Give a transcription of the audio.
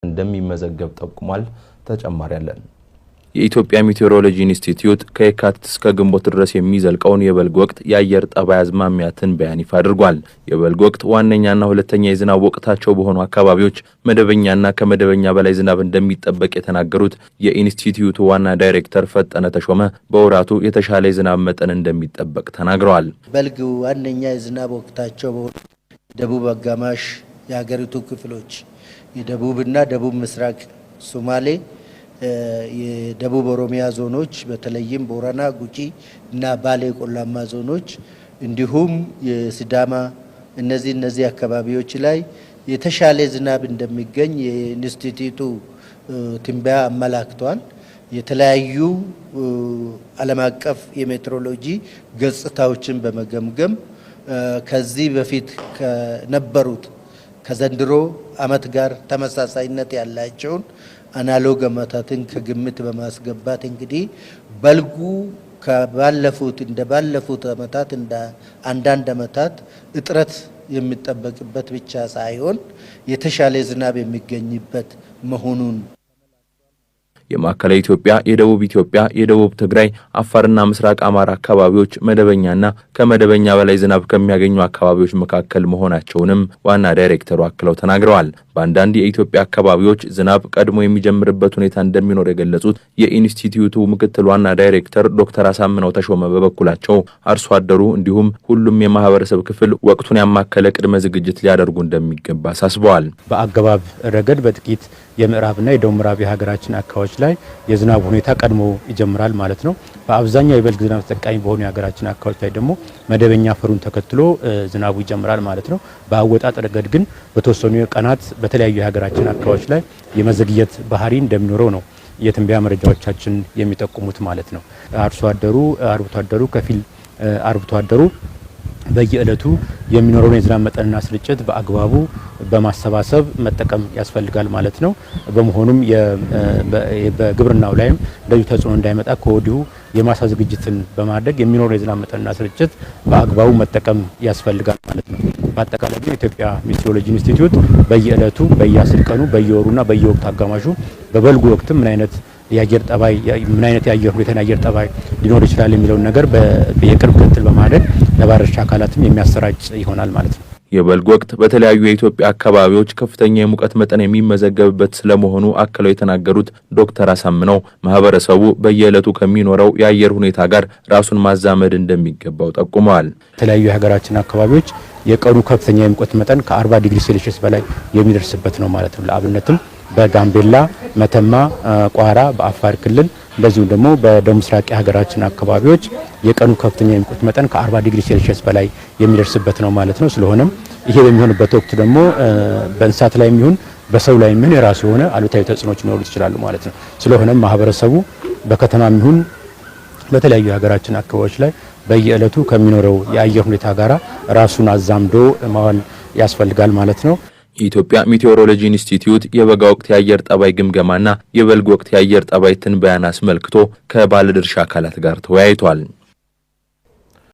እንደሚመዘገብ ጠቁሟል። ተጨማሪ ያለን የኢትዮጵያ ሜቴዎሮሎጂ ኢንስቲትዩት ከየካቲት እስከ ግንቦት ድረስ የሚዘልቀውን የበልግ ወቅት የአየር ጠባይ አዝማሚያ ትንበያን ይፋ አድርጓል። የበልግ ወቅት ዋነኛና ሁለተኛ የዝናብ ወቅታቸው በሆኑ አካባቢዎች መደበኛና ከመደበኛ በላይ ዝናብ እንደሚጠበቅ የተናገሩት የኢንስቲትዩቱ ዋና ዳይሬክተር ፈጠነ ተሾመ በወራቱ የተሻለ የዝናብ መጠን እንደሚጠበቅ ተናግረዋል። በልግ ዋነኛ የዝናብ ወቅታቸው በሆኑ ደቡብ አጋማሽ የሀገሪቱ ክፍሎች የደቡብና ደቡብ ምስራቅ ሶማሌ የደቡብ ኦሮሚያ ዞኖች በተለይም ቦረና፣ ጉጂ እና ባሌ ቆላማ ዞኖች እንዲሁም የሲዳማ እነዚህ አካባቢዎች ላይ የተሻለ ዝናብ እንደሚገኝ የኢንስቲትዩቱ ትንበያ አመላክቷል። የተለያዩ ዓለም አቀፍ የሜትሮሎጂ ገጽታዎችን በመገምገም ከዚህ በፊት ከነበሩት ከዘንድሮ ዓመት ጋር ተመሳሳይነት ያላቸውን አናሎግ ዓመታትን ከግምት በማስገባት እንግዲህ በልጉ ከባለፉት ዓመታት እንደ አንዳንድ ዓመታት እጥረት የሚጠበቅበት ብቻ ሳይሆን የተሻለ ዝናብ የሚገኝበት መሆኑን የማዕከላዊ ኢትዮጵያ፣ የደቡብ ኢትዮጵያ፣ የደቡብ ትግራይ፣ አፋርና ምስራቅ አማራ አካባቢዎች መደበኛና ከመደበኛ በላይ ዝናብ ከሚያገኙ አካባቢዎች መካከል መሆናቸውንም ዋና ዳይሬክተሩ አክለው ተናግረዋል። በአንዳንድ የኢትዮጵያ አካባቢዎች ዝናብ ቀድሞ የሚጀምርበት ሁኔታ እንደሚኖር የገለጹት የኢንስቲትዩቱ ምክትል ዋና ዳይሬክተር ዶክተር አሳምነው ተሾመ በበኩላቸው አርሶ አደሩ እንዲሁም ሁሉም የማህበረሰብ ክፍል ወቅቱን ያማከለ ቅድመ ዝግጅት ሊያደርጉ እንደሚገባ አሳስበዋል። በአገባብ ረገድ በጥቂት የምዕራብና የደቡብ ምዕራብ የሀገራችን አካባቢዎች ላይ የዝናብ ሁኔታ ቀድሞ ይጀምራል ማለት ነው። በአብዛኛው የበልግ ዝናብ ተጠቃሚ በሆኑ የሀገራችን አካባቢዎች ላይ ደግሞ መደበኛ ፈሩን ተከትሎ ዝናቡ ይጀምራል ማለት ነው። በአወጣጥ ረገድ ግን በተወሰኑ ቀናት በተለያዩ የሀገራችን አካባቢዎች ላይ የመዘግየት ባህሪ እንደሚኖረው ነው የትንበያ መረጃዎቻችን የሚጠቁሙት ማለት ነው። አርብቶ አደሩ በየዕለቱ የሚኖረውን የዝናብ መጠንና ስርጭት በአግባቡ በማሰባሰብ መጠቀም ያስፈልጋል ማለት ነው። በመሆኑም በግብርናው ላይም እንደዚህ ተጽዕኖ እንዳይመጣ ከወዲሁ የማሳ ዝግጅትን በማድረግ የሚኖረው የዝናብ መጠንና ስርጭት በአግባቡ መጠቀም ያስፈልጋል ማለት ነው። በአጠቃላይ የኢትዮጵያ ሜትሮሎጂ ኢንስቲትዩት በየዕለቱ በየ10 ቀኑ በየወሩና በየወቅቱ አጋማሹ በበልጉ ወቅት ምን አይነት የአየር ሁኔታና የአየር ጠባይ ሊኖር ይችላል የሚለውን ነገር በየቅርብ ክትትል በማድረግ ለባለድርሻ አካላትም የሚያሰራጭ ይሆናል ማለት ነው። የበልግ ወቅት በተለያዩ የኢትዮጵያ አካባቢዎች ከፍተኛ የሙቀት መጠን የሚመዘገብበት ስለመሆኑ አክለው የተናገሩት ዶክተር አሳምነው ማህበረሰቡ በየዕለቱ ከሚኖረው የአየር ሁኔታ ጋር ራሱን ማዛመድ እንደሚገባው ጠቁመዋል። የተለያዩ የሀገራችን አካባቢዎች የቀኑ ከፍተኛ የሙቀት መጠን ከ40 ዲግሪ ሴልሺየስ በላይ የሚደርስበት ነው ማለት ነው። ለአብነትም በጋምቤላ፣ መተማ፣ ቋራ በአፋር ክልል እንደዚሁም ደግሞ በደቡብ ምስራቅ የሀገራችን አካባቢዎች የቀኑ ከፍተኛ የሙቀት መጠን ከ40 ዲግሪ ሴልሺየስ በላይ የሚደርስበት ነው ማለት ነው። ስለሆነም ይሄ በሚሆንበት ወቅት ደግሞ በእንስሳት ላይ የሚሆን በሰው ላይ ምን የራሱ የሆነ አሉታዊ ተጽዕኖች ሊኖሩ ይችላሉ ማለት ነው። ስለሆነም ማህበረሰቡ በከተማም ይሁን በተለያዩ የሀገራችን አካባቢዎች ላይ በየዕለቱ ከሚኖረው የአየር ሁኔታ ጋራ ራሱን አዛምዶ ማዋል ያስፈልጋል ማለት ነው። የኢትዮጵያ ሜቴዎሮሎጂ ኢንስቲትዩት የበጋ ወቅት የአየር ጠባይ ግምገማና የበልግ ወቅት የአየር ጠባይ ትንበያን አስመልክቶ ከባለድርሻ አካላት ጋር ተወያይቷል።